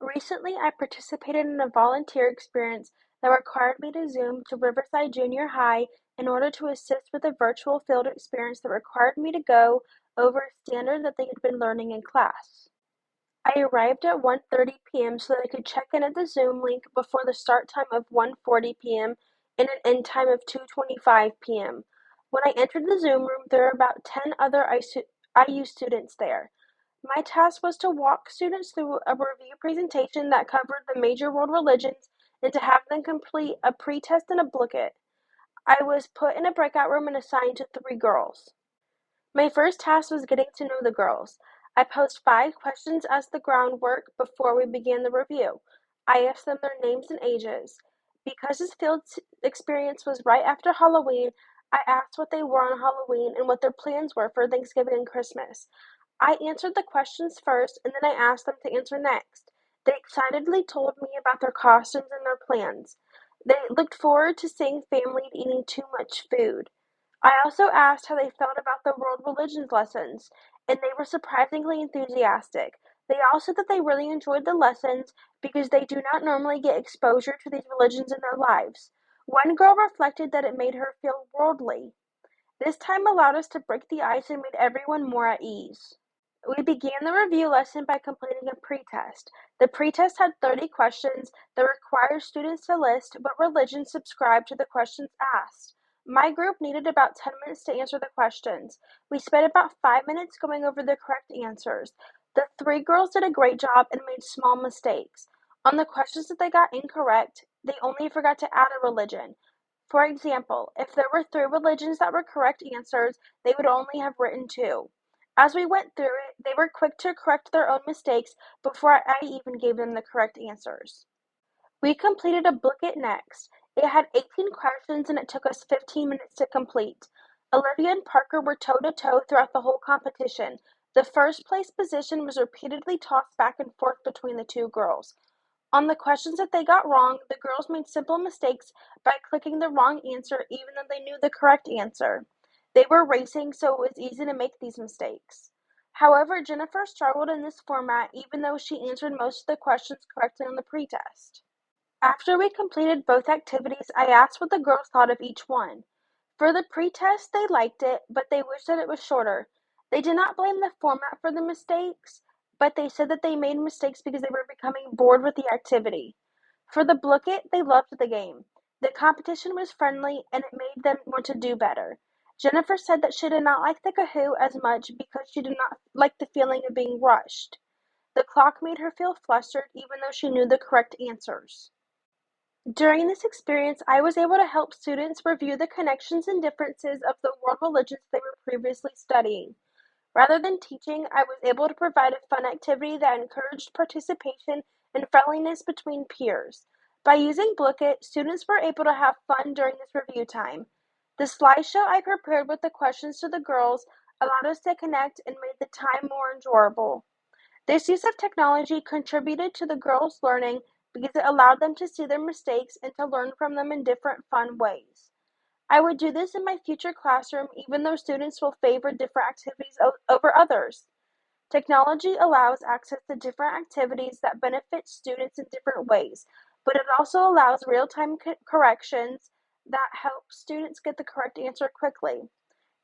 Recently, I participated in a volunteer experience that required me to Zoom to Riverside Junior High in order to assist with a virtual field experience that required me to go over a standard that they had been learning in class. I arrived at 1:30 p.m. so that I could check in at the Zoom link before the start time of 1:40 p.m. and an end time of 2:25 p.m. When I entered the Zoom room, there were about 10 other IU students there. My task was to walk students through a review presentation that covered the major world religions and to have them complete a pretest and a booklet. I was put in a breakout room and assigned to three girls. My first task was getting to know the girls. I posed 5 questions as the groundwork before we began the review. I asked them their names and ages. Because this field experience was right after Halloween, I asked what they wore on Halloween and what their plans were for Thanksgiving and Christmas. I answered the questions first and then I asked them to answer next. They excitedly told me about their costumes and their plans. They looked forward to seeing family and eating too much food. I also asked how they felt about the world religions lessons, and they were surprisingly enthusiastic. They all said that they really enjoyed the lessons because they do not normally get exposure to these religions in their lives. One girl reflected that it made her feel worldly. This time allowed us to break the ice and made everyone more at ease. We began the review lesson by completing a pretest. The pretest had 30 questions that required students to list what religion subscribed to the questions asked. My group needed about 10 minutes to answer the questions. We spent about 5 minutes going over the correct answers. The three girls did a great job and made small mistakes. On the questions that they got incorrect, they only forgot to add a religion. For example, if there were 3 religions that were correct answers, they would only have written 2. As we went through it, they were quick to correct their own mistakes before I even gave them the correct answers. We completed a booklet next. It had 18 questions and it took us 15 minutes to complete. Olivia and Parker were toe to toe throughout the whole competition. The first place position was repeatedly tossed back and forth between the two girls. On the questions that they got wrong, the girls made simple mistakes by clicking the wrong answer even though they knew the correct answer. They were racing, so it was easy to make these mistakes. However, Jennifer struggled in this format even though she answered most of the questions correctly on the pretest. After we completed both activities, I asked what the girls thought of each one. For the pretest, they liked it, but they wished that it was shorter. They did not blame the format for the mistakes, but they said that they made mistakes because they were becoming bored with the activity. For the booklet, they loved the game. The competition was friendly and it made them want to do better. Jennifer said that she did not like the Kahoot as much because she did not like the feeling of being rushed. The clock made her feel flustered even though she knew the correct answers. During this experience, I was able to help students review the connections and differences of the world religions they were previously studying. Rather than teaching, I was able to provide a fun activity that encouraged participation and friendliness between peers. By using Blooket, students were able to have fun during this review time. The slideshow I prepared with the questions to the girls allowed us to connect and made the time more enjoyable. This use of technology contributed to the girls' learning because it allowed them to see their mistakes and to learn from them in different fun ways. I would do this in my future classroom even though students will favor different activities over others. Technology allows access to different activities that benefit students in different ways, but it also allows real-time corrections that help students get the correct answer quickly.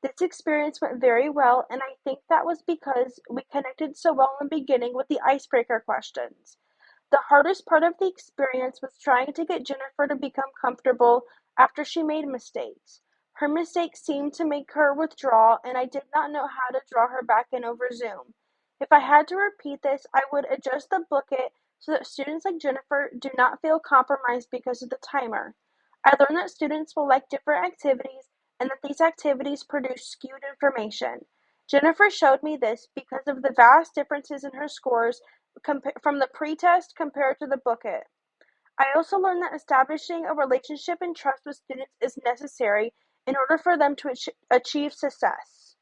This experience went very well, and I think that was because we connected so well in the beginning with the icebreaker questions. The hardest part of the experience was trying to get Jennifer to become comfortable after she made mistakes. Her mistakes seemed to make her withdraw, and I did not know how to draw her back in over Zoom. If I had to repeat this, I would adjust the booklet so that students like Jennifer do not feel compromised because of the timer. I learned that students will like different activities and that these activities produce skewed information. Jennifer showed me this because of the vast differences in her scores from the pretest compared to the booklet. I also learned that establishing a relationship and trust with students is necessary in order for them to achieve success.